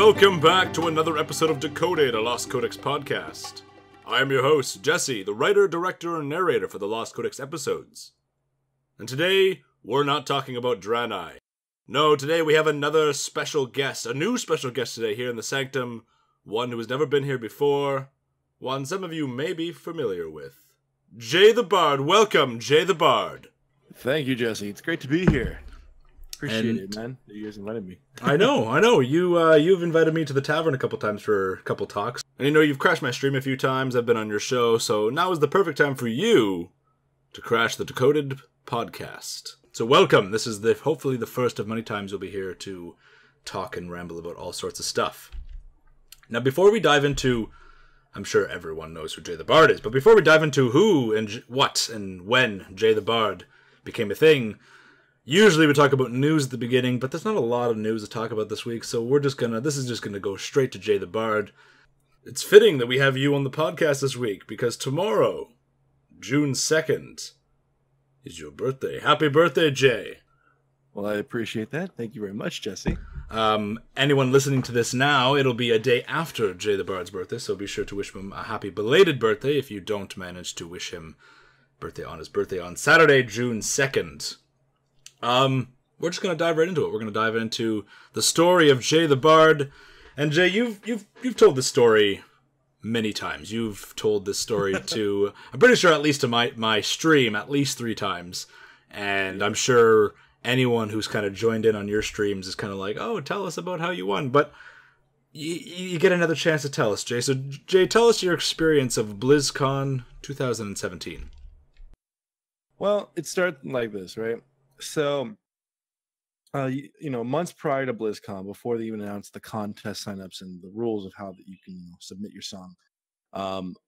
Welcome back to another episode of Decoded, a Lost Codex Podcast. I am your host, Jesse, the writer, director, and narrator for the Lost Codex episodes. And today, we're not talking about Draenei. No, today we have another special guest, a new special guest today here in the Sanctum, one who has never been here before, one some of you may be familiar with. Jay the Bard. Welcome, Jay the Bard. Thank you, Jesse. It's great to be here. Appreciate it, man. You guys invited me. I know. You've invited me to the tavern a couple times for a couple talks. And you've crashed my stream a few times. I've been on your show, so now is the perfect time for you to crash the Decoded podcast. So welcome. This is hopefully the first of many times you'll be here to talk and ramble about all sorts of stuff. Now, before we dive into, I'm sure everyone knows who Jay the Bard is, but before we dive into who and what and when Jay the Bard became a thing, usually we talk about news at the beginning, but there's not a lot of news to talk about this week, so this is just gonna go straight to Jay the Bard. It's fitting that we have you on the podcast this week, because tomorrow, June 2nd, is your birthday. Happy birthday, Jay. Well, I appreciate that. Thank you very much, Jesse. Anyone listening to this now, it'll be a day after Jay the Bard's birthday, so be sure to wish him a happy belated birthday if you don't manage to wish him birthday on his birthday on Saturday, June 2nd. We're just going to dive right into it. We're going to dive into the story of Jay the Bard. And Jay, you've told this story many times. You've told this story to, I'm pretty sure at least to my stream, at least 3 times. And I'm sure anyone who's kind of joined in on your streams is kind of like, oh, tell us about how you won. But you get another chance to tell us, Jay. So, Jay, tell us your experience of Blizzcon 2017. Well, it started like this, right? So, months prior to BlizzCon, before they even announced the contest signups and the rules of how that you can submit your song,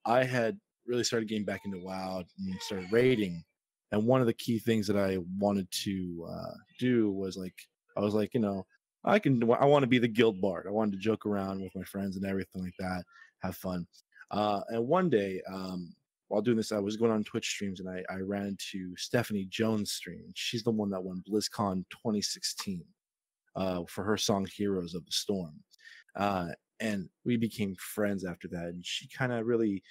I had really started getting back into WoW and started raiding. And one of the key things that I wanted to do was I want to be the guild bard. I wanted to joke around with my friends and everything like that, have fun. And one day, while doing this, I was going on Twitch streams and I ran into Stephanie Jones' stream. She's the one that won BlizzCon 2016 for her song Heroes of the Storm. And we became friends after that. And she kind of really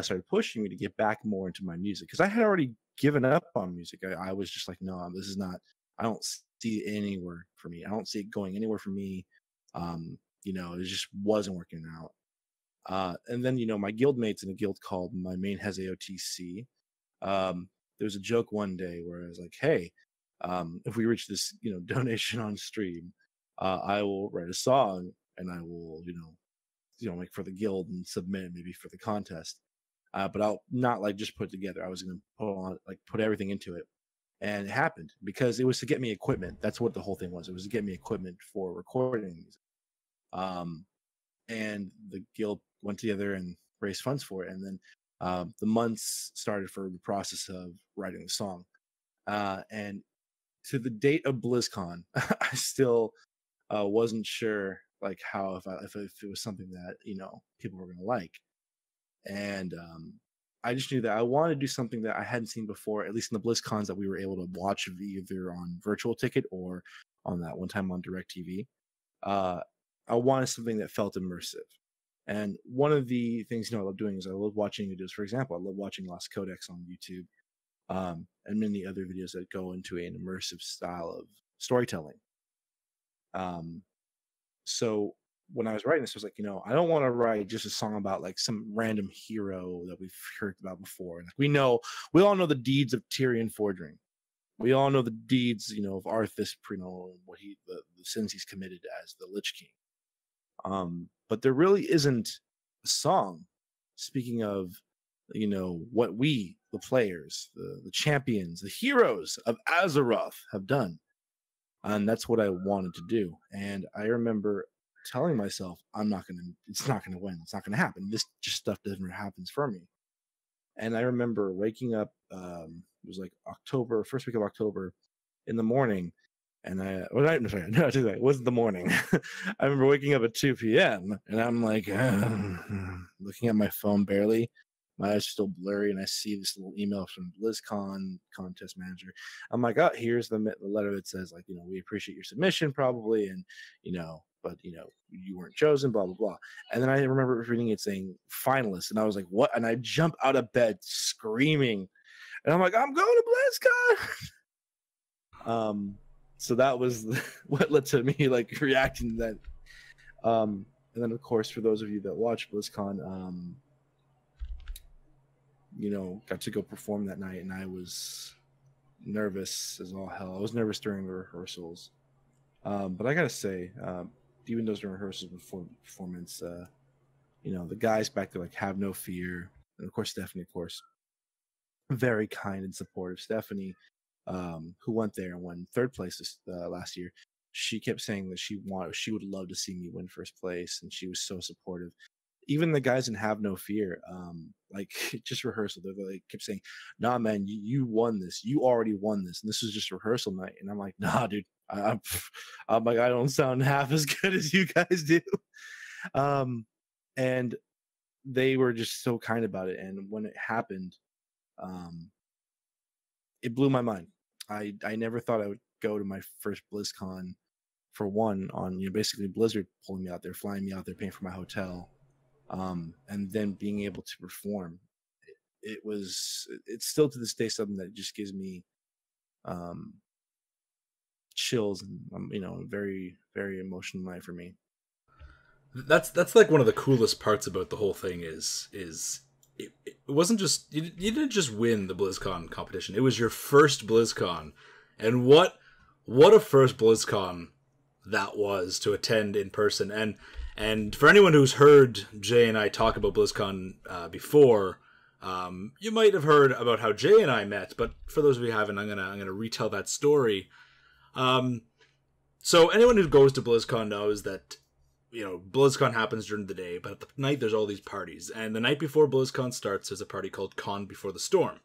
started pushing me to get back more into my music, because I had already given up on music. I was just like, no, this is not, I don't see it anywhere for me. I don't see it going anywhere for me. It just wasn't working out. And then, my guildmates in a guild called My Main Has AOTC. There was a joke one day where I was like, hey, if we reach this, donation on stream, I will write a song and I will, like for the guild and submit maybe for the contest. But I'll not just put it together. I was going to put everything into it. And it happened because it was to get me equipment. That's what the whole thing was. It was to get me equipment for recording music. And the guild went together and raised funds for it. And then the months started for the process of writing the song. And to the date of BlizzCon, I still wasn't sure how if it was something that people were going to like. And I just knew that I wanted to do something that I hadn't seen before, at least in the BlizzCons that we were able to watch either on virtual ticket or on that one time on DirecTV. I wanted something that felt immersive. And one of the things I love doing is I love watching videos. For example, I love watching Lost Codex on YouTube, and many other videos that go into an immersive style of storytelling. So when I was writing this, I was like, I don't want to write just a song about some random hero that we've heard about before. We all know the deeds of Tyrion Fordring. We all know the deeds, of Arthas, what the sins he's committed as the Lich King. But there really isn't a song speaking of, what we, the players, the champions, the heroes of Azeroth have done. And that's what I wanted to do. And I remember telling myself, it's not gonna win. It's not gonna happen. This just stuff doesn't happen for me. And I remember waking up, it was October, first week of October in the morning. And it wasn't the morning. I remember waking up at 2 p.m. and I'm looking at my phone barely. My eyes are still blurry, and I see this little email from BlizzCon contest manager. I'm like, oh, here's the letter that says, we appreciate your submission, probably, and but you weren't chosen, blah blah blah. And then I remember reading it saying finalists, and I was like, what? And I jump out of bed screaming, and I'm like, I'm going to BlizzCon. So that was what led to me like reacting to that. And then of course, for those of you that watch BlizzCon, got to go perform that night, and I was nervous as all hell. I was nervous during the rehearsals, but I gotta say, even those rehearsals before the performance, the guys back there like have no fear, and of course Stephanie, of course, very kind and supportive. Stephanie, who went there and won third place last year, she kept saying that she would love to see me win first place, and she was so supportive. Even the guys in Have No Fear, like just rehearsal, they kept saying, "Nah, man, you won this. You already won this, and this was just rehearsal night." And I'm like, "Nah, dude, I'm like, I don't sound half as good as you guys do." And they were just so kind about it. And when it happened, it blew my mind. I never thought I would go to my first BlizzCon, for one, on basically Blizzard pulling me out there, flying me out there, paying for my hotel. And then being able to perform, it's still to this day something that just gives me chills, and a very, very emotional night for me. That's like one of the coolest parts about the whole thing is it wasn't just you didn't just win the BlizzCon competition. It was your first BlizzCon, and what a first BlizzCon that was to attend in person. And for anyone who's heard Jay and I talk about BlizzCon before, you might have heard about how Jay and I met. But for those of you who haven't, I'm gonna retell that story. So anyone who goes to BlizzCon knows that BlizzCon happens during the day, but at the night there's all these parties. And the night before BlizzCon starts, there's a party called Con Before the Storm.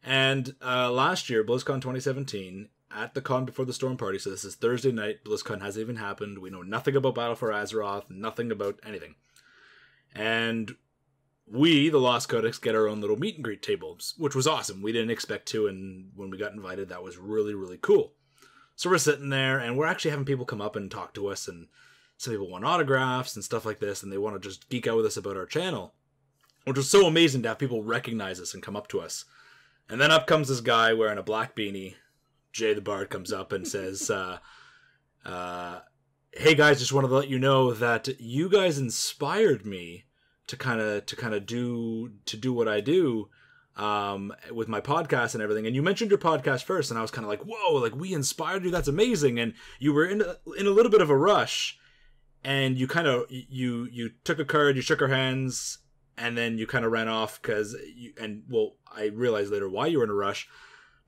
And last year, BlizzCon 2017. At the Con Before the Storm party, so this is Thursday night, BlizzCon hasn't even happened, we know nothing about Battle for Azeroth, nothing about anything. And we, the Lost Codex, get our own little meet and greet tables, which was awesome. We didn't expect to, and when we got invited, that was really, really cool. So we're sitting there, and we're actually having people come up and talk to us, and some people want autographs and stuff like this, and they want to just geek out with us about our channel, which was so amazing to have people recognize us and come up to us. And then up comes this guy wearing a black beanie. Jay the Bard comes up and says, "Hey guys, just wanted to let you know that you guys inspired me to kind of do what I do with my podcast and everything. And you mentioned your podcast first, and I was kind of like, whoa, like we inspired you. That's amazing. And you were in a little bit of a rush, and you kind of you took a card, you shook our hands, and then you kind of ran off I realized later why you were in a rush."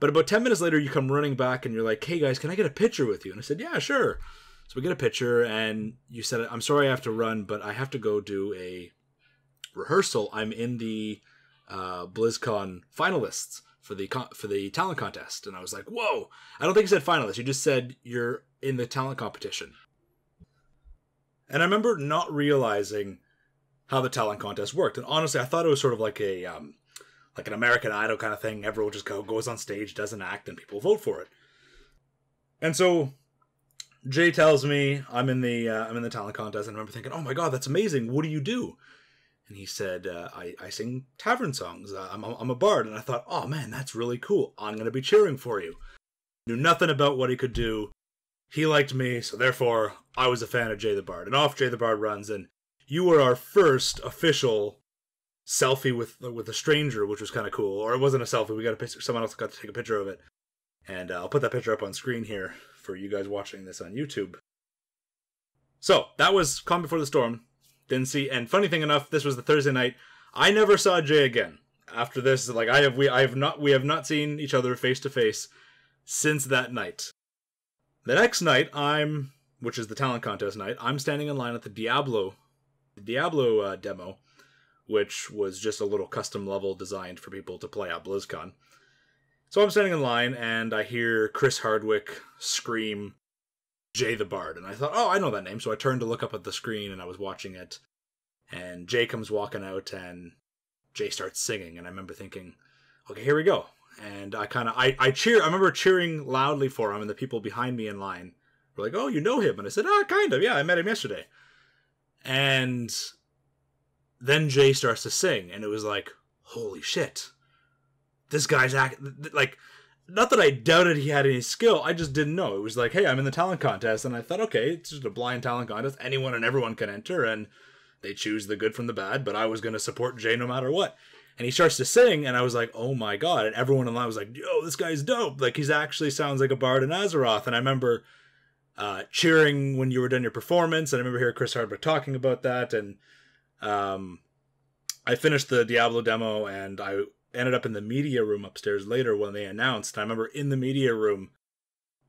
But about 10 minutes later, you come running back and you're like, "Hey guys, can I get a picture with you?" And I said, "Yeah, sure." So we get a picture, and you said, "I'm sorry I have to run, but I have to go do a rehearsal. I'm in the BlizzCon finalists for the talent contest." And I was like, "Whoa!" I don't think you said finalists. You just said you're in the talent competition. And I remember not realizing how the talent contest worked. And honestly, I thought it was sort of like an American Idol kind of thing. Everyone just goes on stage, does an act, and people vote for it. And so Jay tells me I'm in the talent contest, and I remember thinking, "Oh my god, that's amazing! What do you do?" And he said, "I sing tavern songs. I'm a bard." And I thought, "Oh man, that's really cool. I'm going to be cheering for you." Knew nothing about what he could do. He liked me, so therefore I was a fan of Jay the Bard. And off Jay the Bard runs, and you were our first official selfie with a stranger, which was kind of cool. Or it wasn't a selfie. We got a picture. Someone else got to take a picture of it, and I'll put that picture up on screen here for you guys watching this on YouTube. So that was Calm Before the Storm. Didn't see, and funny thing enough, this was the Thursday night. I never saw Jay again after this. Like we have not seen each other face to face since that night. The next night, which is the talent contest night, I'm standing in line at the Diablo demo, which was just a little custom level designed for people to play at BlizzCon. So I'm standing in line, and I hear Chris Hardwick scream, "Jay the Bard." And I thought, oh, I know that name. So I turned to look up at the screen, and I was watching it. And Jay comes walking out, and Jay starts singing. And I remember thinking, okay, here we go. And I remember cheering loudly for him, and the people behind me in line We're like, oh, you know him? And I said, oh, kind of. Yeah, I met him yesterday. And then Jay starts to sing, and it was like, holy shit. This guy's like, not that I doubted he had any skill, I just didn't know. It was like, hey, I'm in the talent contest, and I thought, okay, it's just a blind talent contest. Anyone and everyone can enter, and they choose the good from the bad, but I was going to support Jay no matter what. And he starts to sing, and I was like, oh my god. And everyone in line was like, yo, this guy's dope. Like, he's actually sounds like a Bard in Azeroth. And I remember cheering when you were done your performance, and I remember hearing Chris Hardwick talking about that, and I finished the Diablo demo, and I ended up in the media room upstairs later when they announced. I remember in the media room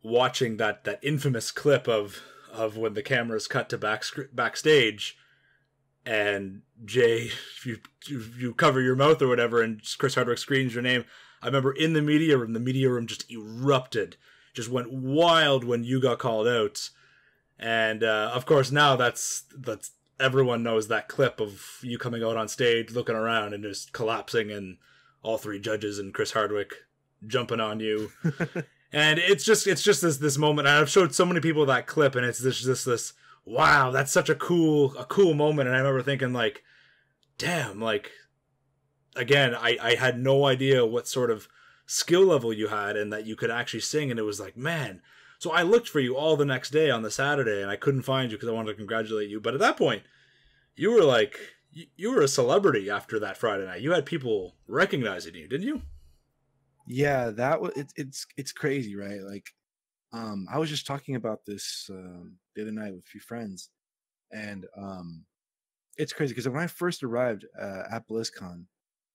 watching that infamous clip of when the cameras cut to backstage, and Jay, you cover your mouth or whatever, and Chris Hardwick screams your name. I remember in the media room just erupted, just went wild when you got called out. And of course now that's everyone knows that clip of you coming out on stage, looking around, and just collapsing, and all three judges and Chris Hardwick jumping on you. And it's just this moment. And I've showed so many people that clip, and it's this wow, that's such a cool moment. And I remember thinking, like, damn, like, again, I had no idea what sort of skill level you had and that you could actually sing. And it was like, man. So I looked for you all the next day on the Saturday, and I couldn't find you because I wanted to congratulate you. But at that point, you were like, you were a celebrity after that Friday night. You had people recognizing you, didn't you? Yeah, that was it's crazy, right? Like, I was just talking about this the other night with a few friends, and it's crazy because when I first arrived at BlizzCon,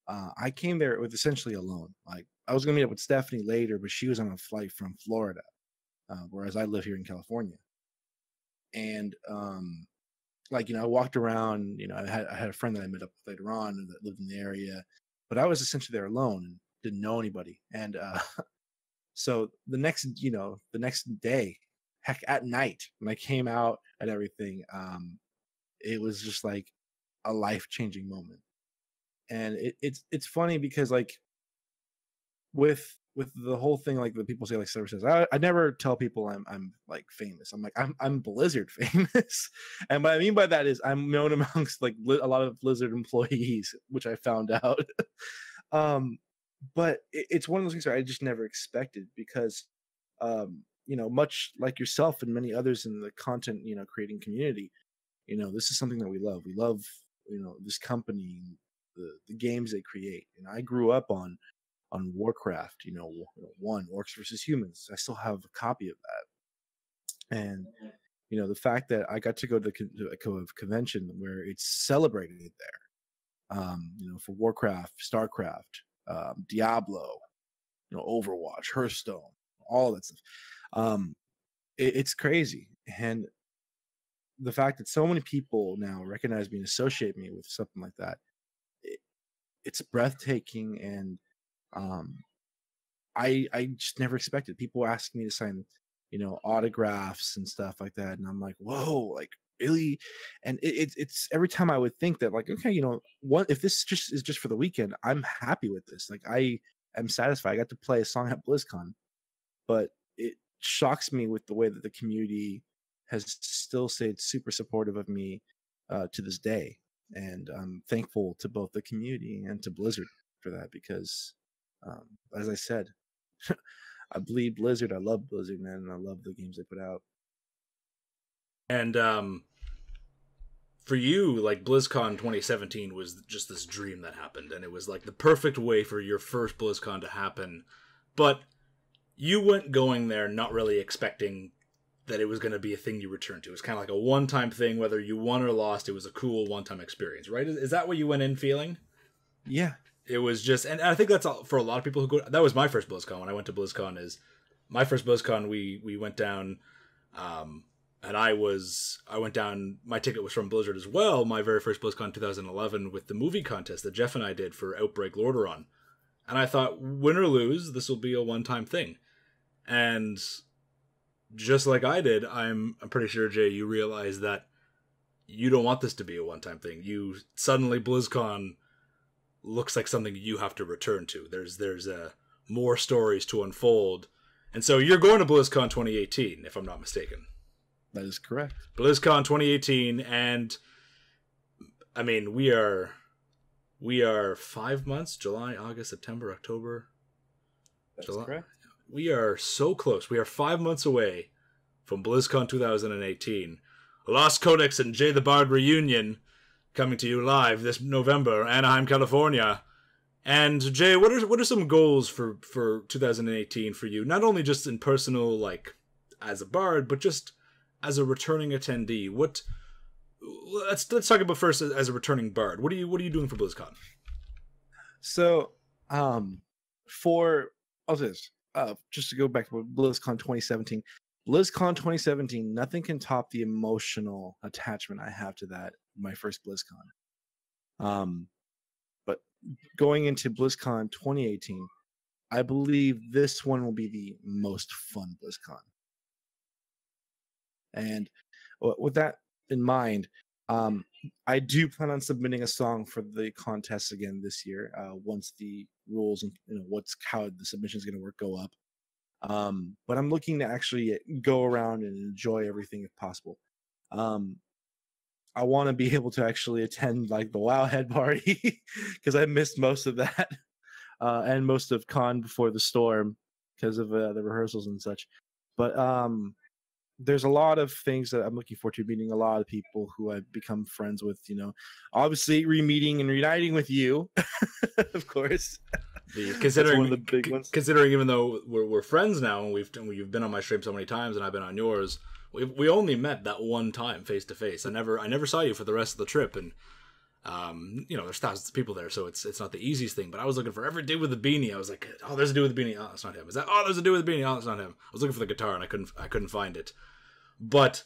I came there with essentially alone. Like, I was gonna meet up with Stephanie later, but she was on a flight from Florida, whereas I live here in California. And like, I walked around. I had a friend that I met up with later on that lived in the area, but I was essentially there alone and didn't know anybody. And so the next day, heck, at night when I came out and everything, it was just like a life-changing moment. And it's funny because, like, with the whole thing, like, the people say, like Sarah says, I never tell people I'm like famous. I'm like, I'm Blizzard famous. And what I mean by that is I'm known amongst like a lot of Blizzard employees, which I found out. But it's one of those things where I just never expected, because much like yourself and many others in the content creating community, this is something that we love. We love this company, the games they create. I grew up on Warcraft, one, Orcs versus Humans. I still have a copy of that. And the fact that I got to go to a convention where it's celebrated there, for Warcraft, StarCraft, Diablo, Overwatch, Hearthstone, all that stuff. It's crazy. And the fact that so many people now recognize me and associate me with something like that, it's breathtaking. And I just never expected. People ask me to sign autographs and stuff like that, and I'm like, whoa, like, really? And it's every time I would think that, like, okay, what if this is just for the weekend, I'm happy with this. Like, I am satisfied. I got to play a song at BlizzCon. But it shocks me with the way that the community has still stayed super supportive of me to this day. And I'm thankful to both the community and to Blizzard for that, because as I said, I bleed Blizzard. I love Blizzard, man, and I love the games they put out. And for you, like, BlizzCon 2017 was just this dream that happened, and it was like the perfect way for your first BlizzCon to happen. But you went going there not really expecting that it was going to be a thing you return to. It was kind of like a one-time thing, whether you won or lost. It was a cool one-time experience, right? Is that what you went in feeling? Yeah. It was just, and I think that's all, for a lot of people who go, that was my first BlizzCon. When I went to BlizzCon, my first BlizzCon, we went down, and I went down, my ticket was from Blizzard as well, my very first BlizzCon 2011 with the movie contest that Jeff and I did for Outbreak Lordaeron. And I thought, win or lose, this will be a one-time thing. And just like I did, I'm pretty sure, Jay, you realize that you don't want this to be a one-time thing. You suddenly, BlizzCon looks like something you have to return to. There's more stories to unfold. And so you're going to BlizzCon 2018, if I'm not mistaken. That is correct. BlizzCon 2018, and I mean we are 5 months: July, August, September, October. That's July. correct. We are so close. We are 5 months away from BlizzCon 2018. Lost Codex and Jay the Bard reunion coming to you live this November, Anaheim, California. And Jay, what are some goals for 2018 for you? Not only just in personal, like as a bard, but just as a returning attendee. Let's talk about first as a returning bard. What are you doing for BlizzCon? So, just to go back to BlizzCon 2017. BlizzCon 2017, nothing can top the emotional attachment I have to that, my first BlizzCon. But going into BlizzCon 2018, I believe this one will be the most fun BlizzCon. And with that in mind, I do plan on submitting a song for the contest again this year. Once the rules and how the submission is going to work go up. But I'm looking to actually go around and enjoy everything if possible. I want to be able to actually attend like the WoW head party because I missed most of that and most of Con Before the Storm because of the rehearsals and such. But there's a lot of things that I'm looking forward to, meeting a lot of people who I've become friends with, obviously re-meeting and reuniting with you, of course. Considering one of the big ones. Considering even though we're friends now and you've been on my stream so many times and I've been on yours, we only met that one time face to face. I never saw you for the rest of the trip, and there's thousands of people there, so it's not the easiest thing. But I was looking for every dude with a beanie. I was like, oh, there's a dude with a beanie. Oh, that's not him. There's a dude with a beanie. Oh, that's not him. I was looking for the guitar and I couldn't find it. But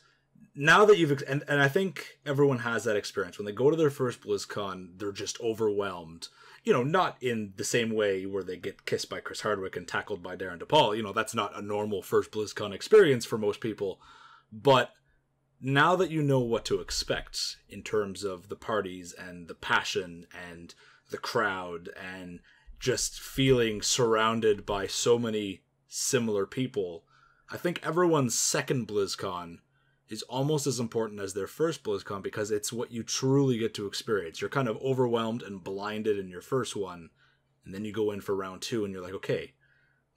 now that and I think everyone has that experience when they go to their first BlizzCon, they're just overwhelmed. Not in the same way where they get kissed by Chris Hardwick and tackled by Darren DePaul. That's not a normal first BlizzCon experience for most people. But now that you know what to expect in terms of the parties and the passion and the crowd and just feeling surrounded by so many similar people, I think everyone's second BlizzCon is almost as important as their first BlizzCon because it's what you truly get to experience. You're kind of overwhelmed and blinded in your first one, and then you go in for round two and you're like, okay,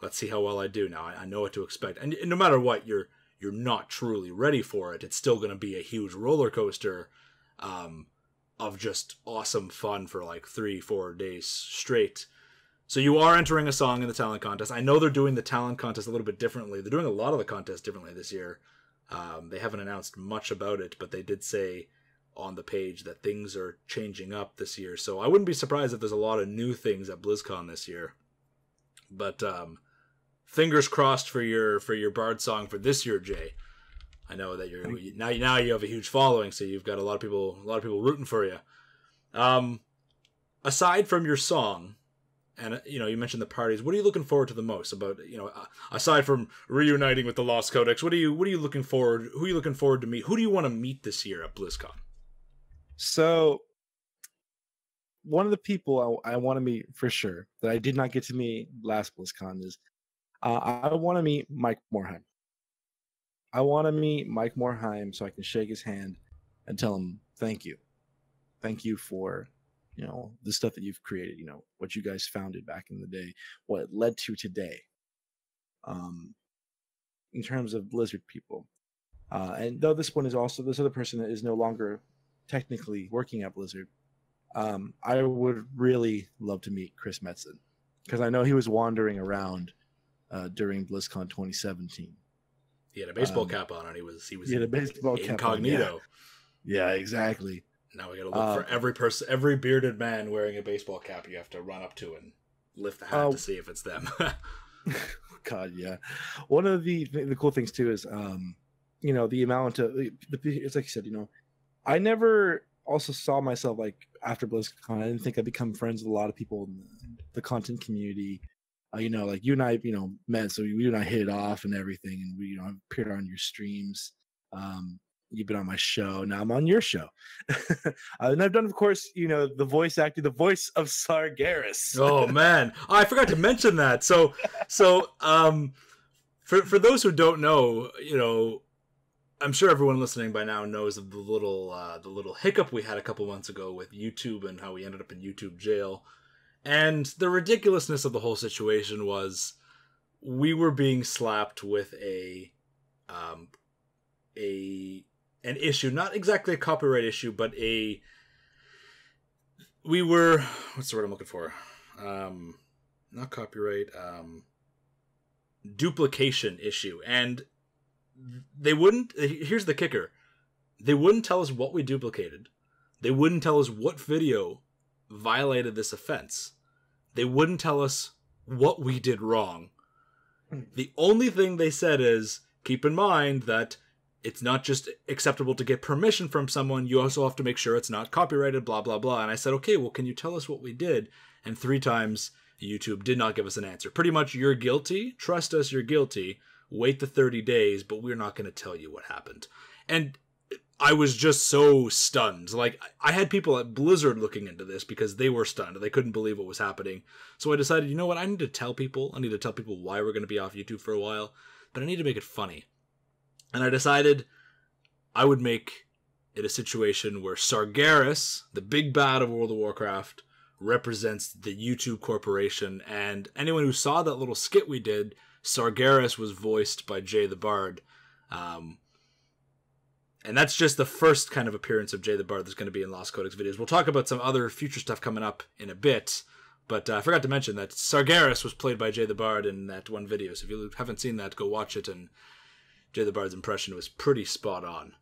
let's see how well I do now. I know what to expect. And no matter what, you're not truly ready for it. It's still going to be a huge roller coaster of just awesome fun for like 3-4 days straight. So you are entering a song in the talent contest. I know they're doing the talent contest a little bit differently. They're doing a lot of the contests differently this year. They haven't announced much about it, but they did say on the page that things are changing up this year. So I wouldn't be surprised if there's a lot of new things at BlizzCon this year. But fingers crossed for your Bard song for this year, Jay. I know that now you have a huge following, so you've got a lot of people rooting for you. Aside from your song, and you mentioned the parties, what are you looking forward to the most about, aside from reuniting with the Lost Codex, what are you looking forward, who are you looking forward to meet? Who do you want to meet this year at BlizzCon? So one of the people I want to meet for sure that I did not get to meet last BlizzCon is I want to meet Mike Morheim. I want to meet Mike Morheim so I can shake his hand and tell him thank you. Thank you for, the stuff that you've created, what you guys founded back in the day, what it led to today. In terms of Blizzard people. And though this other person that is no longer technically working at Blizzard, I would really love to meet Chris Metzen because I know he was wandering around during BlizzCon 2017. He had a baseball cap on, and he was he had a baseball cap incognito. On, yeah, exactly. Now we got to look for every bearded man wearing a baseball cap. You have to run up to and lift the hat to see if it's them. God, yeah. One of the cool things too is, the amount of it's like you said, I never also saw myself like after BlizzCon. I didn't think I'd become friends with a lot of people in the content community. Like you and I, met, so you and I hit it off and everything, and we, I've appeared on your streams. You've been on my show. Now I'm on your show. And I've done, of course, the voice acting, the voice of Sargeras. Oh man, I forgot to mention that. So, for those who don't know, I'm sure everyone listening by now knows of the little hiccup we had a couple months ago with YouTube and how we ended up in YouTube jail. And the ridiculousness of the whole situation was we were being slapped with an issue, not exactly a copyright issue, but what's the word I'm looking for? Not copyright, duplication issue. And here's the kicker. They wouldn't tell us what we duplicated. They wouldn't tell us what video violated this offense. They wouldn't tell us what we did wrong. The only thing they said is, keep in mind that it's not just acceptable to get permission from someone, you also have to make sure it's not copyrighted, blah, blah, blah. And I said, okay, well, can you tell us what we did? And 3 times, YouTube did not give us an answer. Pretty much, you're guilty. Trust us, you're guilty. Wait the 30 days, but we're not going to tell you what happened. And I was just so stunned. Like, I had people at Blizzard looking into this because they were stunned. They couldn't believe what was happening. So I decided, you know what? I need to tell people. I need to tell people why we're going to be off YouTube for a while. But I need to make it funny. And I decided I would make it a situation where Sargeras, the big bad of World of Warcraft, represents the YouTube corporation. And anyone who saw that little skit we did, Sargeras was voiced by Jay the Bard. And that's just the first kind of appearance of Jay the Bard that's going to be in Lost Codex videos. We'll talk about some other future stuff coming up in a bit. But I forgot to mention that Sargeras was played by Jay the Bard in that one video. So if you haven't seen that, go watch it. And Jay the Bard's impression was pretty spot on.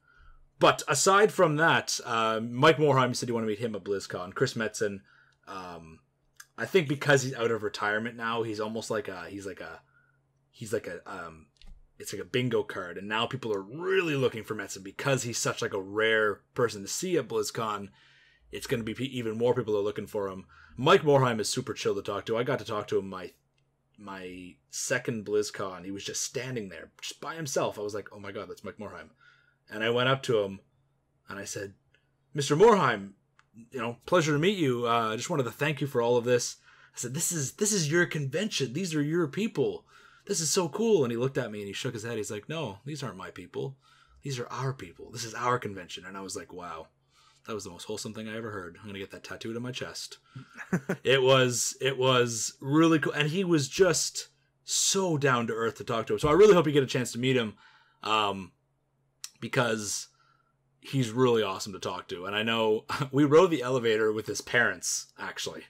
But aside from that, Mike Morheim said you want to meet him at BlizzCon. Chris Metzen, I think because he's out of retirement now, he's almost like it's like a bingo card, and now people are really looking for Metzen because he's such like a rare person to see at BlizzCon. It's going to be even more people are looking for him. Mike Morheim is super chill to talk to. I got to talk to him my second BlizzCon. He was just standing there, just by himself. I was like, oh my god, that's Mike Morheim. And I went up to him, and I said, Mr. Morheim, pleasure to meet you. I just wanted to thank you for all of this. I said, this is your convention. These are your people. This is so cool. And he looked at me and he shook his head. He's like, no, these aren't my people. These are our people. This is our convention. And I was like, wow, that was the most wholesome thing I ever heard. I'm going to get that tattooed on my chest. It was really cool. And he was just so down to earth to talk to him. So I really hope you get a chance to meet him, because he's really awesome to talk to. And I know we rode the elevator with his parents, actually.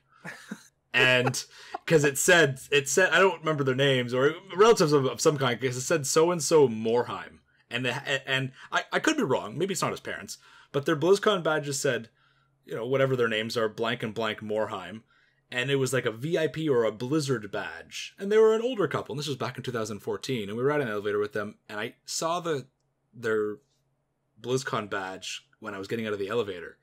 And because it said, I don't remember their names or relatives of some kind, because it said so-and-so Morheim. And I could be wrong. Maybe it's not his parents, but their BlizzCon badges said, whatever their names are, blank and blank Morheim. And it was like a VIP or a Blizzard badge. And they were an older couple. And this was back in 2014. And we were at an elevator with them. And I saw their BlizzCon badge when I was getting out of the elevator.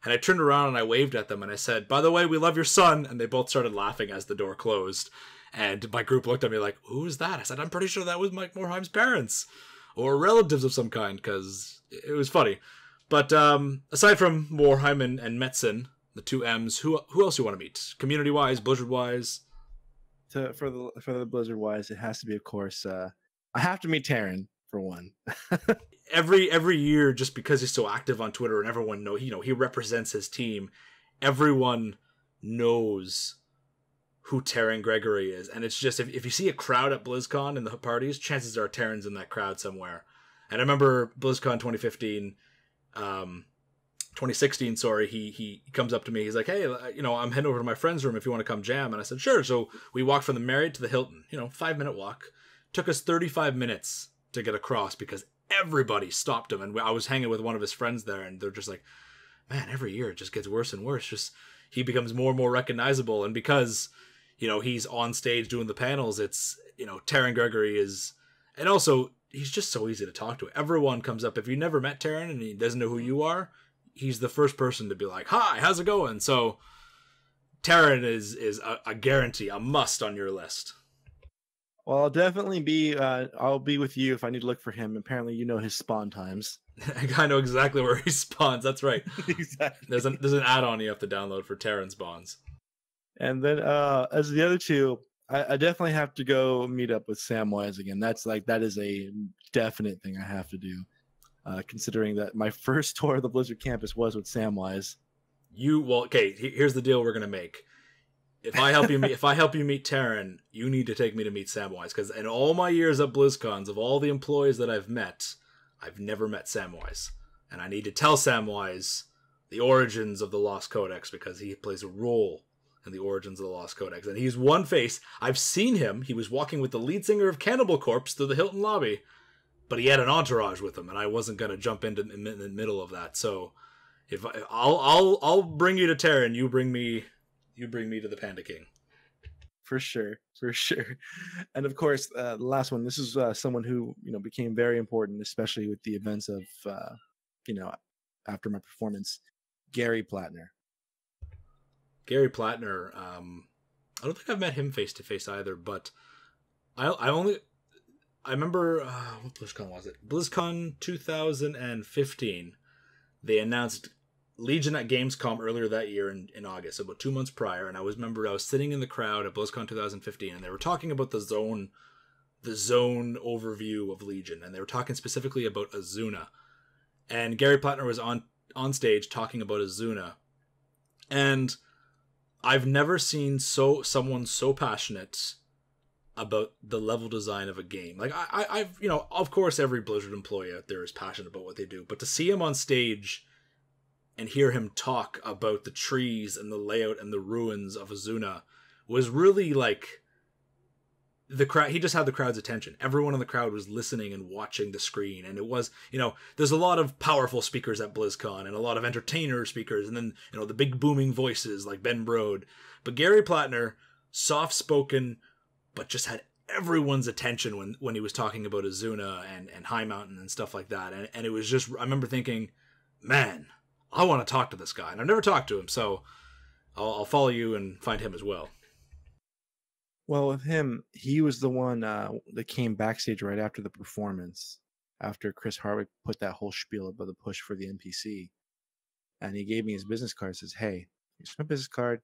And I turned around and I waved at them and I said, by the way, we love your son. And they both started laughing as the door closed. And my group looked at me like, who is that? I said, I'm pretty sure that was Mike Morheim's parents or relatives of some kind, because it was funny. But aside from Morheim and Metzen, the two M's, who else do you want to meet? Community-wise, Blizzard-wise? For the Blizzard-wise, it has to be, of course, I have to meet Terran, for one. Every year, just because he's so active on Twitter and everyone he represents his team, everyone knows who Terran Gregory is. And it's just, if you see a crowd at BlizzCon in the parties, chances are Terran's in that crowd somewhere. And I remember BlizzCon 2016, sorry, he comes up to me, he's like, hey, I'm heading over to my friend's room if you want to come jam. And I said, sure. So we walked from the Marriott to the Hilton, 5-minute walk. Took us 35 minutes to get across because everybody stopped him. And I was hanging with one of his friends there, and they're just like, man, every year it just gets worse and worse. Just he becomes more and more recognizable. And because, he's on stage doing the panels, it's, Terran Gregory is, and also he's just so easy to talk to. Everyone comes up. If you never met Terran and he doesn't know who you are, he's the first person to be like, hi, how's it going? So Terran is a guarantee, a must on your list. Well, I'll definitely be, I'll be with you if I need to look for him. Apparently, his spawn times. I know exactly where he spawns. That's right. Exactly. There's an add-on you have to download for Terran spawns. And then, as the other two, I definitely have to go meet up with Samwise again. That is a definite thing I have to do. considering that my first tour of the Blizzard campus was with Samwise. Okay, here's the deal we're gonna make. If I help you meet Taryn, you need to take me to meet Samwise, because in all my years at BlizzCons, of all the employees that I've met, I've never met Samwise. And I need to tell Samwise the origins of the Lost Codex, because he plays a role in the origins of the Lost Codex. And he's one face. I've seen him. He was walking with the lead singer of Cannibal Corpse through the Hilton lobby, but he had an entourage with him, and I wasn't going to jump in the middle of that. So if I'll bring you to Taryn, you bring me to the Panda King. For sure. And of course, the last one, this is someone who, became very important, especially with the events of, after my performance, Gary Plattner. Gary Plattner, I don't think I've met him face to face either, but I remember, what BlizzCon was it? BlizzCon 2015. They announced Legion at Gamescom earlier that year in August, about 2 months prior, and I was sitting in the crowd at BlizzCon 2015, and they were talking about the zone overview of Legion, and they were talking specifically about Azuna. And Gary Plattner was on stage talking about Azuna, and I've never seen someone so passionate about the level design of a game. Like I've of course every Blizzard employee out there is passionate about what they do, but to see him on stage and hear him talk about the trees and the layout and the ruins of Azuna was really like the crowd. He just had the crowd's attention. Everyone in the crowd was listening and watching the screen. And it was, there's a lot of powerful speakers at BlizzCon and a lot of entertainer speakers. And then, the big booming voices like Ben Brode. But Gary Plattner, soft-spoken, but just had everyone's attention when he was talking about Azuna and High Mountain and stuff like that. And it was just, I remember thinking, man, I want to talk to this guy, and I've never talked to him, so I'll follow you and find him as well. Well, with him, he was the one that came backstage right after the performance, after Chris Hardwick put that whole spiel about the push for the NPC, and he gave me his business card. Says, "Hey, here's my business card.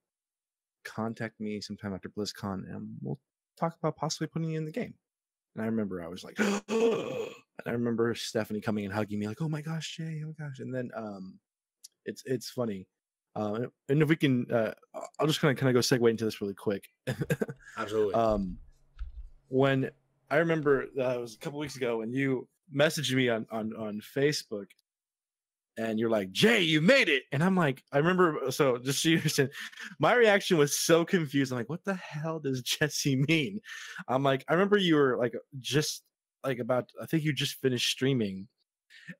Contact me sometime after BlizzCon, and we'll talk about possibly putting you in the game." And I remember I was like, and I remember Stephanie coming and hugging me like, "Oh my gosh, Jay, oh my gosh!" And then it's funny, and if we can, I'll just kind of go segue into this really quick. Absolutely. When I remember it was a couple weeks ago when you messaged me on Facebook, and you're like, "Jay, you made it," and I'm like, I remember. So just so you understand, my reaction was so confused. I'm like, "What the hell does Jesse mean?" I'm like, I remember you were like just like about, I think you just finished streaming.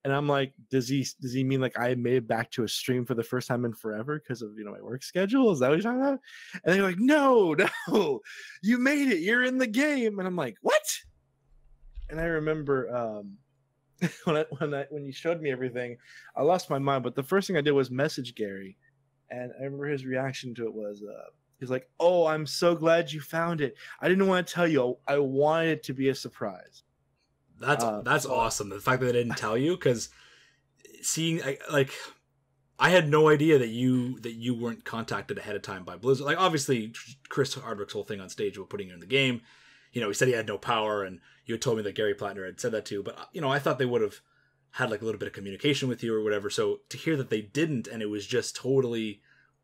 And I'm like, does he mean like I made it back to a stream for the first time in forever because of my work schedule? Is that what you're talking about? And they're like, no, you made it. You're in the game. And I'm like, what? And I remember when you showed me everything, I lost my mind. But the first thing I did was message Gary, and I remember his reaction to it was he's like, "Oh, I'm so glad you found it. I didn't want to tell you. I wanted it to be a surprise." That's awesome. The fact that they didn't tell you, because seeing I had no idea that you weren't contacted ahead of time by Blizzard. Like, obviously Chris Hardwick's whole thing on stage about putting you in the game, he said he had no power, and you had told me that Gary Plattner had said that too. But I thought they would have had like a little bit of communication with you or whatever. So to hear that they didn't, and it was just totally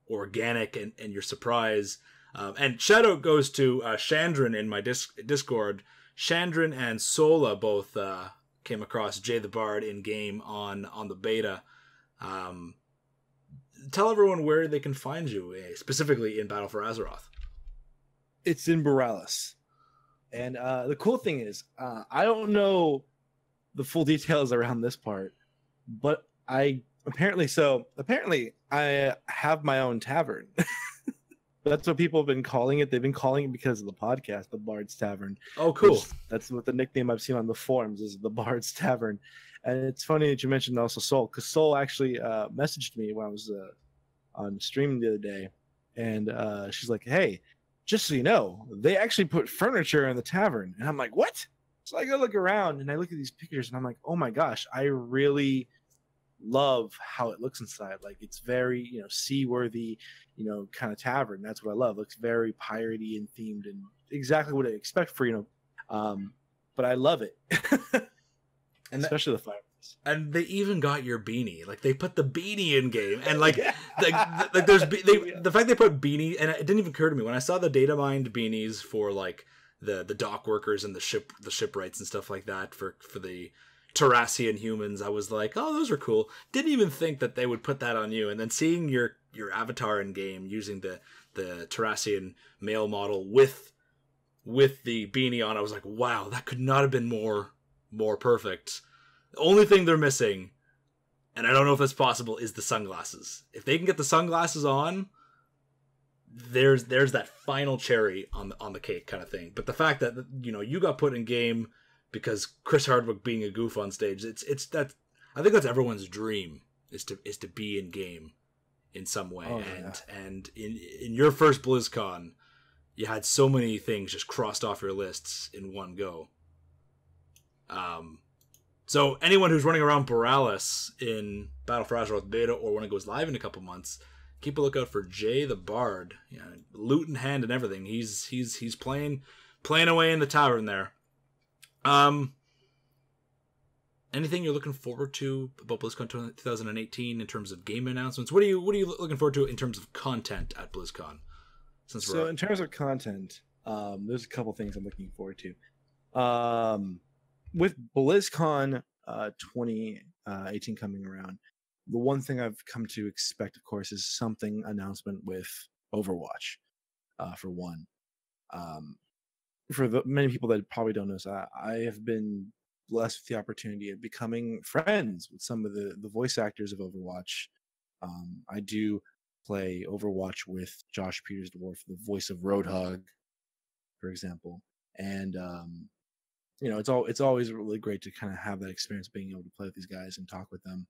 organic and your surprise. And shout out goes to Chandran in my Discord. Chandran and Sola both came across Jay the Bard in game on the beta. Tell everyone where they can find you, specifically in Battle for Azeroth. It's in Borealis. And the cool thing is, I don't know the full details around this part, but apparently I have my own tavern. That's what people have been calling it. They've been calling it because of the podcast, the Bard's Tavern. Oh, cool. That's what the nickname I've seen on the forums is, the Bard's Tavern. And it's funny that you mentioned also Soul, because Soul actually messaged me when I was on stream the other day. And she's like, "Hey, just so you know, they actually put furniture in the tavern." And I'm like, "What?" So I go look around and I look at these pictures and I'm like, "Oh my gosh, I really love how it looks inside. Like, it's very seaworthy kind of tavern. That's what I love. It looks very piratey and themed and exactly what I expect for but I love it." And especially the fire. And they even got your beanie. Like, they put the beanie in game, and like, the fact they put beanie, and it didn't even occur to me when I saw the data mined beanies for like the dock workers and the shipwrights and stuff like that for the Terrassian humans. I was like, oh, those are cool. Didn't even think that they would put that on you. And then seeing your avatar in game using the Terrassian male model with the beanie on, I was like, wow, that could not have been more perfect. The only thing they're missing, and I don't know if that's possible, is the sunglasses. If they can get the sunglasses on, there's that final cherry on the cake kind of thing. But the fact that, you know, you got put in game because Chris Hardwick being a goof on stage, it's that, I think that's everyone's dream, is to be in game in some way. Oh, yeah. And in your first BlizzCon, you had so many things just crossed off your lists in one go. So anyone who's running around Borealis in Battle for Azeroth Beta, or when it goes live in a couple months, keep a lookout for Jay the Bard. Yeah, loot in hand and everything. He's playing away in the tavern there. Anything you're looking forward to about BlizzCon 2018 in terms of game announcements? What are you looking forward to in terms of content at BlizzCon? In terms of content, there's a couple things I'm looking forward to. With BlizzCon 2018 coming around, the one thing I've come to expect, of course, is something announcement with Overwatch. For one, for the many people that probably don't know, I have been blessed with the opportunity of becoming friends with some of the voice actors of Overwatch. I do play Overwatch with Josh Peters Dwarf, the voice of Roadhog, for example, and you know, it's always really great to kind of have that experience being able to play with these guys and talk with them.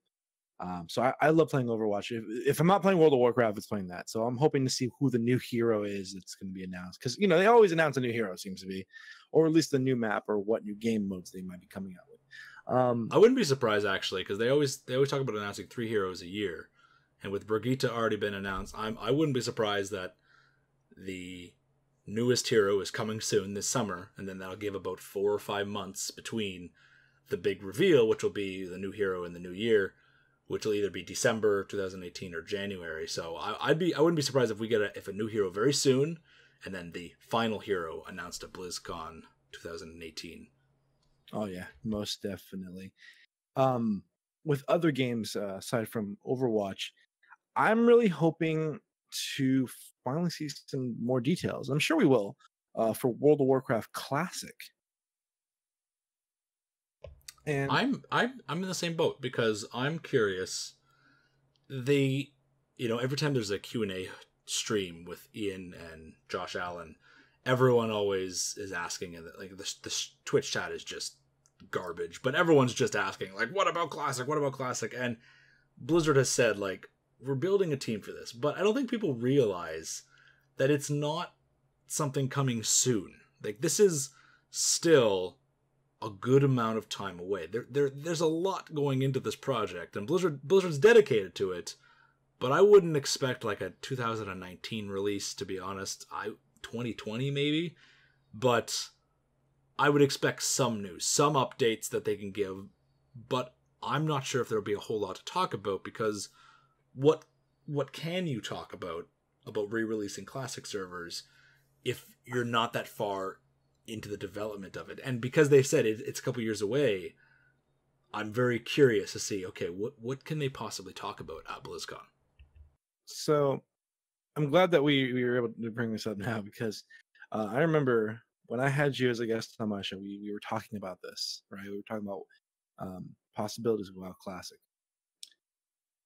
So I love playing Overwatch. If I'm not playing World of Warcraft, it's playing that. So I'm hoping to see who the new hero is that's going to be announced, because, you know, they always announce a new hero, seems to be, or at least the new map or what new game modes they might be coming out with. I wouldn't be surprised, actually, because they always talk about announcing 3 heroes a year, and with Brigitte already been announced, I wouldn't be surprised that the newest hero is coming soon this summer, and then that'll give about 4 or 5 months between the big reveal, which will be the new hero in the new year, which will either be December 2018 or January. So I wouldn't be surprised if we get a new hero very soon, and then the final hero announced at BlizzCon 2018. Oh yeah, most definitely. With other games aside from Overwatch, I'm really hoping to finally see some more details. I'm sure we will for World of Warcraft Classic. And I'm in the same boat, because I'm curious. Every time there's a Q&A stream with Ian and Josh Allen, everyone always is asking, and like the Twitch chat is just garbage, but everyone's just asking, like, what about Classic? What about Classic? And Blizzard has said, like, we're building a team for this, but I don't think people realize that it's not something coming soon. Like, this is still a good amount of time away. There's a lot going into this project, and Blizzard's dedicated to it, but I wouldn't expect like a 2019 release, to be honest. 2020 maybe, but I would expect some news, some updates that they can give, but I'm not sure if there'll be a whole lot to talk about, because what can you talk about re-releasing Classic servers if you're not that far into the development of it? And because they said it's a couple years away, I'm very curious to see, okay, what can they possibly talk about at BlizzCon? So I'm glad that we were able to bring this up now, because I remember when I had you as a guest on my show, we were talking about this, right? We were talking about possibilities of WoW Classic.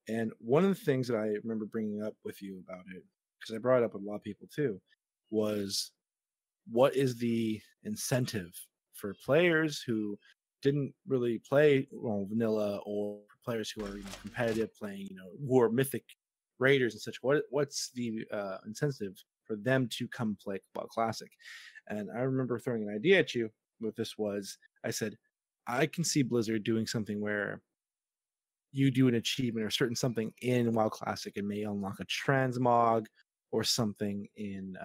And one of the things that I remember bringing up with you about it, because I brought it up with a lot of people too, was what is the incentive for players who didn't really play vanilla, or for players who are competitive, playing, who are mythic raiders and such? What's the incentive for them to come play WoW Classic? And I remember throwing an idea at you with this was, I said, I can see Blizzard doing something where you do an achievement or certain something in WoW Classic and may unlock a transmog or something in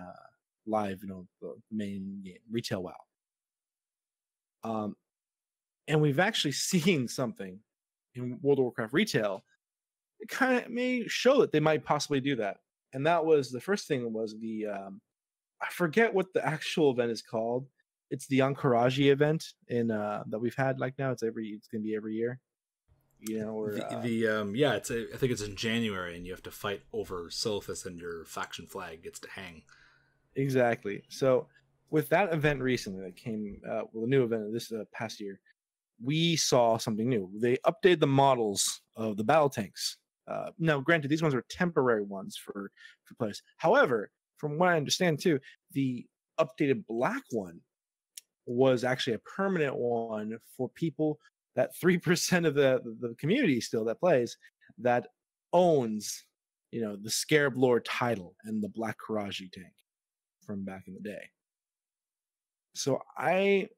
live, the main game, retail WoW. And we've actually seen something in World of Warcraft retail, it kind of may show that they might possibly do that. And that was the first thing was the I forget what the actual event is called. It's the Ankaraji event in that we've had like now. It's gonna be every year. You know, or I think it's in January, and you have to fight over Silithus, and your faction flag gets to hang. Exactly. So with that event recently that came, a new event this past year, we saw something new. They updated the models of the battle tanks. Now, granted, these ones are temporary ones for players. However, from what I understand too, the updated black one was actually a permanent one for people, that 3% of the community still that plays, that owns, you know, the Scarab Lord title and the Black Karaji tank from back in the day. So I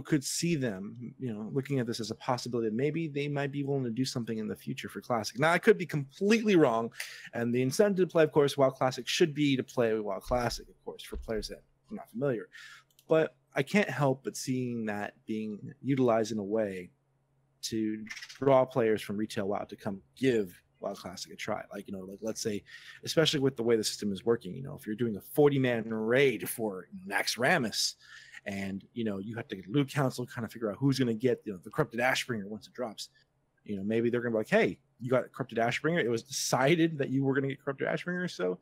could see them, you know, looking at this as a possibility. Maybe they might be willing to do something in the future for Classic. Now, I could be completely wrong, and the incentive to play, of course, WoW Classic should be to play WoW Classic, of course, for players that are not familiar. But I can't help but seeing that being utilized in a way to draw players from retail WoW to come give WoW Classic a try. Like, you know, like let's say, especially with the way the system is working, you know, if you're doing a 40-man raid for Naxxramas, and you know you have to get loot council, kind of figure out who's going to get, you know, the corrupted Ashbringer once it drops. You know, maybe they're going to be like, hey, you got corrupted Ashbringer. It was decided that you were going to get corrupted Ashbringer, so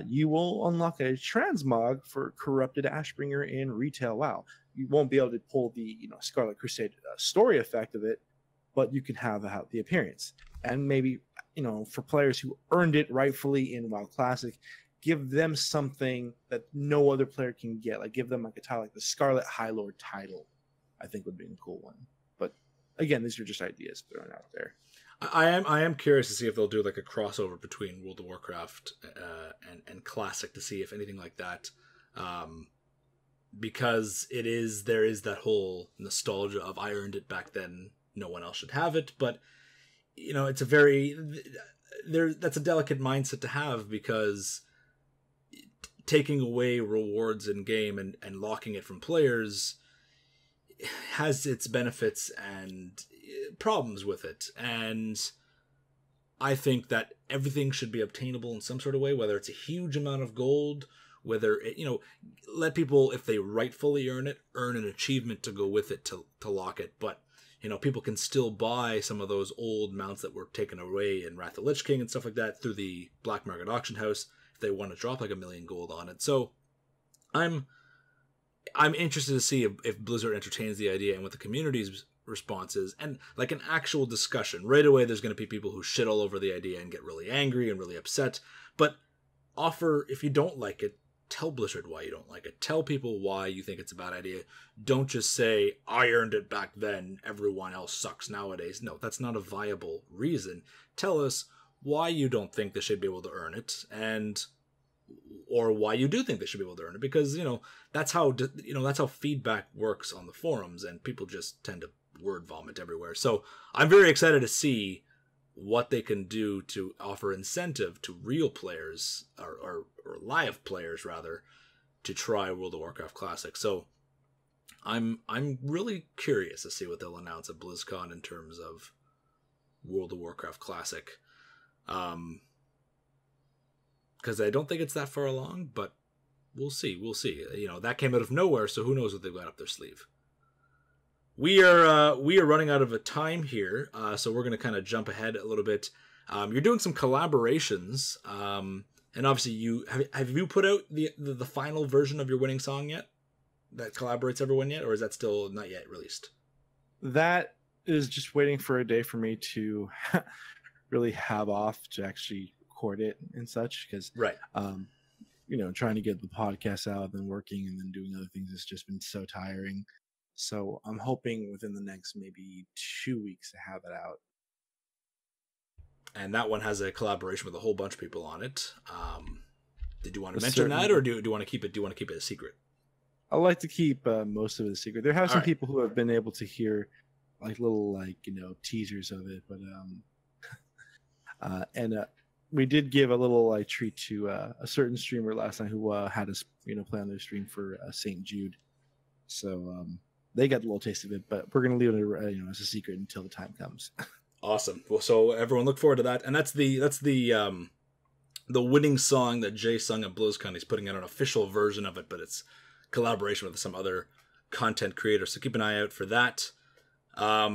you will unlock a transmog for corrupted Ashbringer in retail WoW. You won't be able to pull the, you know, Scarlet Crusade story effect of it, but you can have the appearance. And maybe, you know, for players who earned it rightfully in WoW Classic, give them something that no other player can get. Like give them like a title like the Scarlet High Lord title, I think would be a cool one. But again, these are just ideas thrown out there. I am curious to see if they'll do like a crossover between World of Warcraft and Classic, to see if anything like that, because there is that whole nostalgia of I earned it back then, no one else should have it. But you know, it's that's a delicate mindset to have, because taking away rewards in game and locking it from players has its benefits and problems with it. And I think that everything should be obtainable in some sort of way, whether it's a huge amount of gold, whether it, you know, let people, if they rightfully earn it, earn an achievement to go with it to lock it. But you know, people can still buy some of those old mounts that were taken away in Wrath of the Lich King and stuff like that through the black market auction house if they want to drop like 1 million gold on it. So I'm interested to see if Blizzard entertains the idea and what the community's response is, and like an actual discussion. Right away there's going to be people who shit all over the idea and get really angry and really upset, but offer, if you don't like it, tell Blizzard why you don't like it. Tell people why you think it's a bad idea. Don't just say, I earned it back then, everyone else sucks nowadays. No, that's not a viable reason. Tell us why you don't think they should be able to earn it, or why you do think they should be able to earn it, because, you know, that's how feedback works on the forums, and people just tend to word vomit everywhere. So I'm very excited to see what they can do to offer incentive to real players, or live players rather, to try World of Warcraft Classic. So I'm really curious to see what they'll announce at BlizzCon in terms of World of Warcraft Classic, because I don't think it's that far along, but we'll see. You know, that came out of nowhere, so who knows what they've got up their sleeve. We are running out of a time here, so we're going to kind of jump ahead a little bit. You're doing some collaborations, and obviously have you put out the final version of your winning song yet? That collaborates everyone yet, or is that still not yet released? That is just waiting for a day for me to really have off to actually record it and such, because right. You know, trying to get the podcast out and working and then doing other things has just been so tiring. So I'm hoping within the next maybe 2 weeks to have it out. And that one has a collaboration with a whole bunch of people on it. Did you want to mention that, or do you want to keep it? Do you want to keep it a secret? I like to keep most of it a secret. There have some people who have been able to hear like little, like, you know, teasers of it, but we did give a little like treat to a certain streamer last night who had us, you know, play on their stream for St. Jude. So they got a little taste of it, but we're gonna leave it as a secret until the time comes. Awesome. Well, so everyone look forward to that, and that's the winning song that Jay sung at Blizzcon. He's putting out an official version of it, but it's collaboration with some other content creators. So keep an eye out for that. A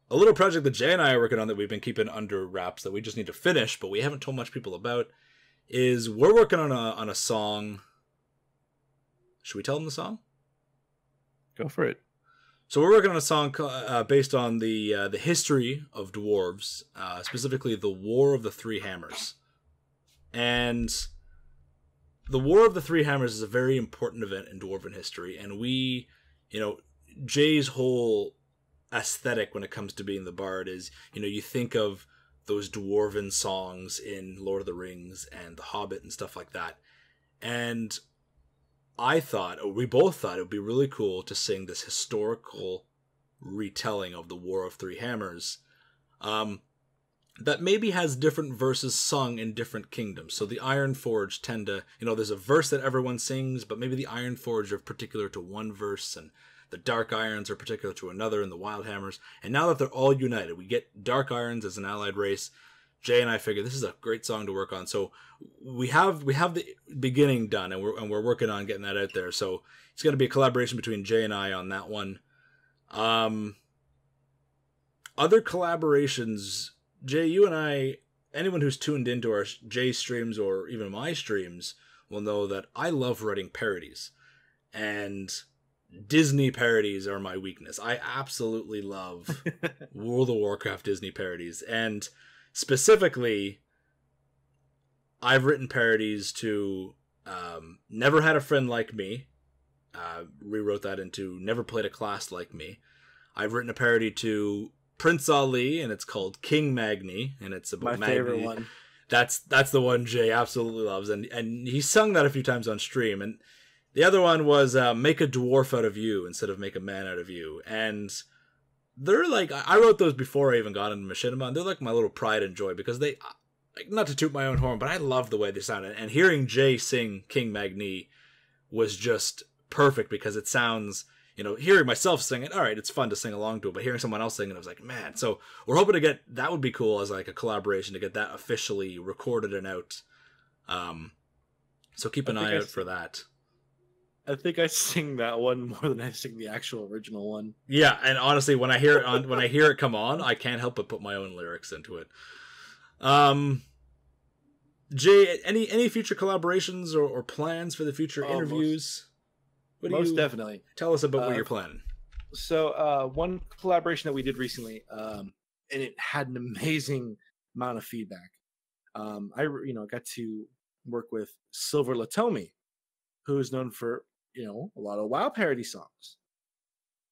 little project that Jay and I are working on that we've been keeping under wraps that we just need to finish, but we haven't told much people about, is we're working on a song. Should we tell them the song? Go for it. So we're working on a song based on the history of dwarves, specifically the War of the Three Hammers. And the War of the Three Hammers is a very important event in dwarven history, and we, Jay's whole aesthetic when it comes to being the bard is, you think of those dwarven songs in Lord of the Rings and The Hobbit and stuff like that. And we both thought it would be really cool to sing this historical retelling of the War of Three Hammers that maybe has different verses sung in different kingdoms. So the Ironforge tend to, there's a verse that everyone sings, but maybe the Ironforge are particular to one verse, and the Dark Irons are particular to another, and the Wildhammers. And now that they're all united, we get Dark Irons as an allied race. Jay and I figured this is a great song to work on. So we have the beginning done, and we're working on getting that out there. So it's going to be a collaboration between Jay and I on that one. Other collaborations, Jay, you and I, anyone who's tuned into our Jay streams or even my streams will know that I love writing parodies. And Disney parodies are my weakness. I absolutely love World of Warcraft Disney parodies. And specifically, I've written parodies to Never Had a Friend Like Me. Rewrote that into Never Played a Class Like Me. I've written a parody to Prince Ali, and it's called King Magni, and it's about my favorite one. That's the one Jay absolutely loves, and he sung that a few times on stream. And the other one was Make a Dwarf Out of You instead of Make a Man Out of You. And they're like, I wrote those before I even got into Machinima, and they're like my little pride and joy, because they, not to toot my own horn, but I love the way they sounded. And hearing Jay sing King Magni was just perfect, because it sounds, hearing myself sing it, all right, it's fun to sing along to it, but hearing someone else sing it, I was like, man. So we're hoping to get, that would be cool as like a collaboration, to get that officially recorded and out. So keep an eye out for that. I think I sing that one more than I sing the actual original one. Yeah, and honestly, when I hear it come on, I can't help but put my own lyrics into it. Jay, any future collaborations or plans for the future interviews? Most definitely. Tell us about what you're planning. So one collaboration that we did recently, and it had an amazing amount of feedback. I got to work with Silver Latomi, who is known for a lot of WoW parody songs,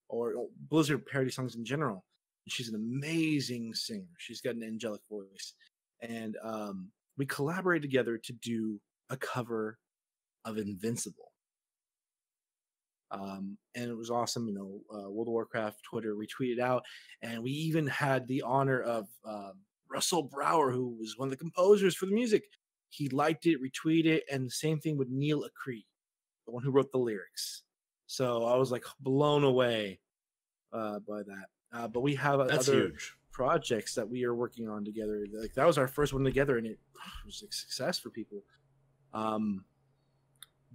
or Blizzard parody songs in general. She's an amazing singer. She's got an angelic voice, and we collaborated together to do a cover of Invincible. And it was awesome. World of Warcraft Twitter retweeted out, and we even had the honor of Russell Brower, who was one of the composers for the music. He liked it, retweeted it, and the same thing with Neil Acree, the one who wrote the lyrics. So I was like blown away by that. But we have other huge projects that we are working on together. Like that was our first one together, and it was a success for people.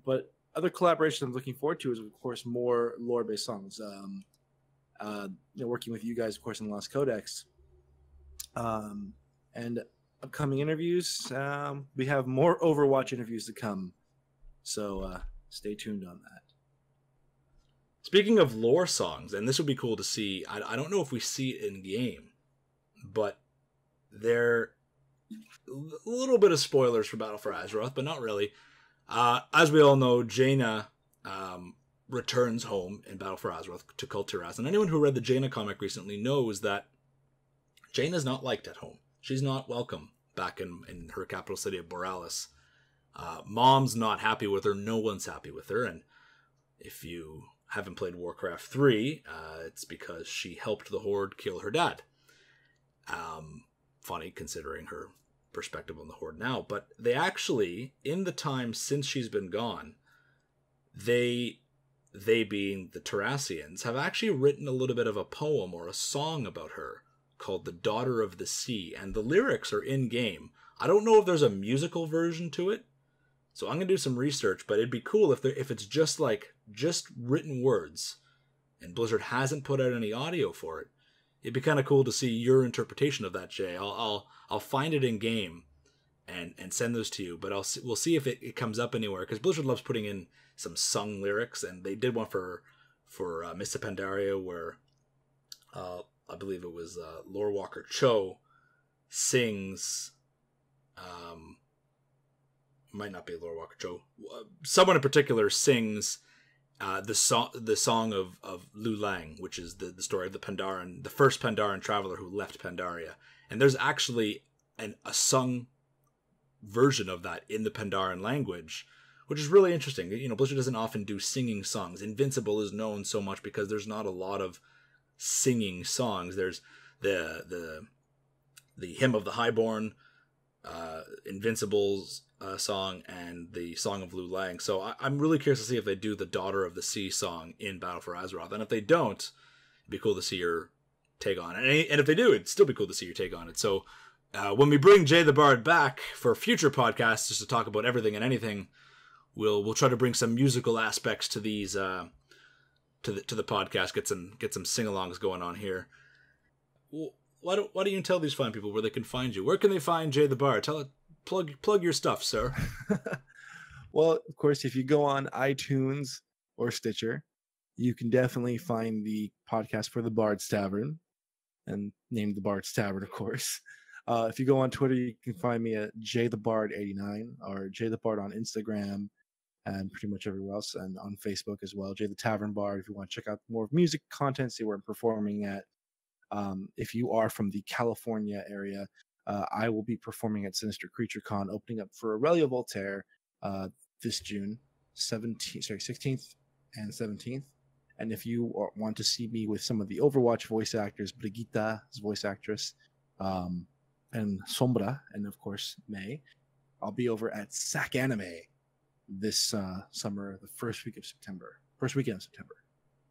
But other collaborations I'm looking forward to is, of course, more lore-based songs. Working with you guys, of course, in Lost Codex. And upcoming interviews, we have more Overwatch interviews to come. So stay tuned on that. Speaking of lore songs, and this would be cool to see, I don't know if we see it in game, but they're a little bit of spoilers for Battle for Azeroth, but not really. As we all know, Jaina returns home in Battle for Azeroth to Kul Tiras, and anyone who read the Jaina comic recently knows that Jaina's not liked at home. She's not welcome back in her capital city of Borealis. Mom's not happy with her, no one's happy with her, and if you haven't played Warcraft 3, it's because she helped the Horde kill her dad. Funny, considering her perspective on the Horde now, but they actually, in the time since she's been gone, they they being the Terrassians, have actually written a little bit of a poem or a song about her called The Daughter of the Sea, and the lyrics are in-game. I don't know if there's a musical version to it, so I'm going to do some research, but it'd be cool if it's just written words, and Blizzard hasn't put out any audio for it. It'd be kind of cool to see your interpretation of that, Jay. I'll find it in-game and send those to you, but we'll see if it comes up anywhere, because Blizzard loves putting in some sung lyrics, and they did one for Mists of Pandaria, where I believe it was Lore Walker Cho sings, might not be Lore Walker Cho, someone in particular sings the song of Lu Lang, which is the story of the first Pandaren traveler who left Pandaria, and there's actually a sung version of that in the Pandaren language, which is really interesting. You know, Blizzard doesn't often do singing songs. Invincible is known so much because there's not a lot of singing songs. There's the Hymn of the Highborn, Invincible's song, and the Song of Lu Lang. So I'm really curious to see if they do the Daughter of the Sea song in Battle for Azeroth. And if they don't, it'd be cool to see your take on it. And if they do, it'd still be cool to see your take on it. So when we bring Jay the Bard back for future podcasts, just to talk about everything and anything, we'll try to bring some musical aspects to these to the podcast. Get some sing-alongs going on here. Well, why don't you tell these fine people where they can find you? Where can they find Jay the Bard? Plug your stuff, sir. Well, of course, if you go on iTunes or Stitcher, you can definitely find the podcast for the Bard's Tavern, and named the Bard's Tavern, of course. If you go on Twitter, you can find me at jthebard89 or jthebard on Instagram and pretty much everywhere else, and on Facebook as well, Jay the Tavern Bard, if you want to check out more music content, see where I'm performing at. If you are from the California area, I will be performing at Sinister Creature Con, opening up for Aurelia Voltaire this June 16th and 17th. And if you want to see me with some of the Overwatch voice actors, Brigitta's voice actress, and Sombra, and of course May, I'll be over at SAC Anime this summer, the first weekend of September.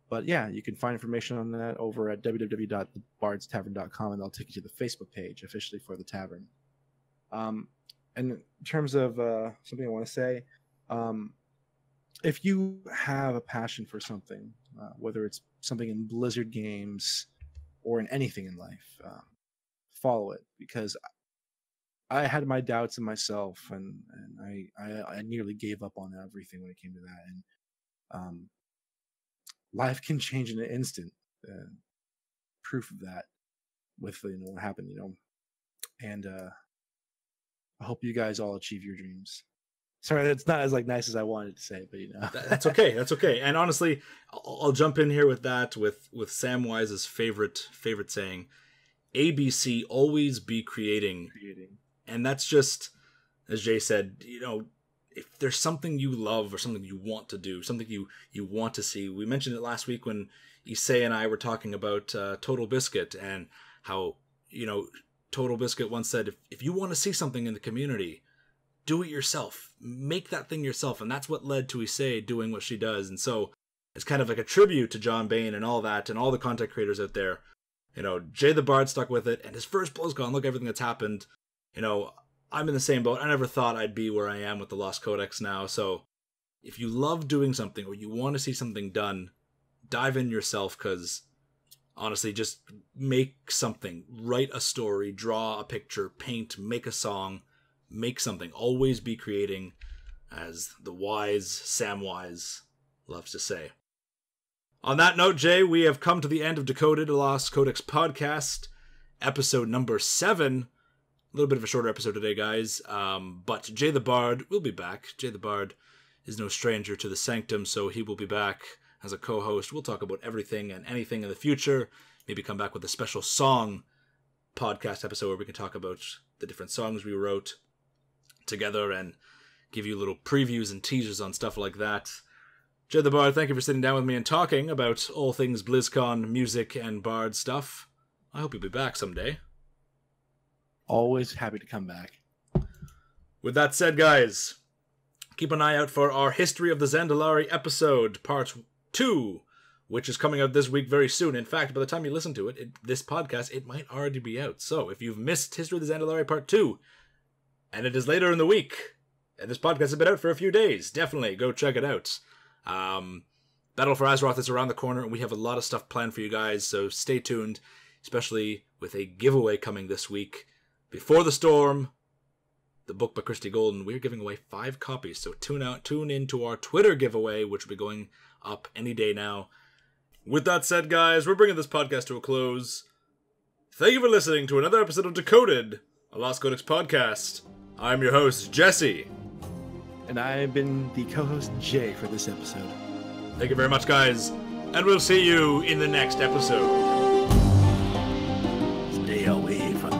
But yeah, you can find information on that over at www.thebardstavern.com, and they'll take you to the Facebook page officially for the tavern. And in terms of something I want to say, if you have a passion for something, whether it's something in Blizzard games or in anything in life, follow it, because I had my doubts in myself, and I nearly gave up on everything when it came to that. And life can change in an instant. Proof of that with what happened, And I hope you guys all achieve your dreams. Sorry, that's not as nice as I wanted to say, but That's okay. That's okay. And honestly, I'll jump in here with that with Samwise's favorite saying, ABC, always be creating. And that's just, as Jay said, if there's something you love or something you want to do, something you want to see. We mentioned it last week when Issei and I were talking about Total Biscuit, and how, Total Biscuit once said, if you want to see something in the community, do it yourself. Make that thing yourself. And that's what led to Issei doing what she does. And so it's kind of like a tribute to John Bain and all that, and all the content creators out there. Jay the Bard stuck with it, and his first Blizzcon, look, everything that's happened. I'm in the same boat. I never thought I'd be where I am with the Lost Codex now. So if you love doing something or you want to see something done, dive in yourself, because honestly, just make something. Write a story, draw a picture, paint, make a song, make something. Always be creating, as the wise Samwise loves to say. On that note, Jay, we have come to the end of Decoded, a Lost Codex podcast, episode number 7. A little bit of a shorter episode today, guys, but Jay the Bard will be back. Jay the Bard is no stranger to the Sanctum, so he will be back as a co-host. We'll talk about everything and anything in the future. Maybe come back with a special song podcast episode where we can talk about the different songs we wrote together and give you little previews and teasers on stuff like that. Jay the Bard, thank you for sitting down with me and talking about all things BlizzCon, music, and Bard stuff. I hope you'll be back someday. Always happy to come back. With that said, guys, keep an eye out for our History of the Zandalari episode, part 2, which is coming out this week very soon. In fact, by the time you listen to it, this podcast, it might already be out. So if you've missed History of the Zandalari Part 2, and it is later in the week, and this podcast has been out for a few days, definitely go check it out. Battle for Azeroth is around the corner, and we have a lot of stuff planned for you guys, so stay tuned, especially with a giveaway coming this week. Before the Storm, the book by Christy Golden, we're giving away 5 copies, so tune in to our Twitter giveaway, which will be going up any day now. With that said, guys, we're bringing this podcast to a close. Thank you for listening to another episode of Decoded, a Lost Codex podcast. I'm your host, Jesse. And I've been the co-host, Jay, for this episode. Thank you very much, guys, and we'll see you in the next episode. Stay away from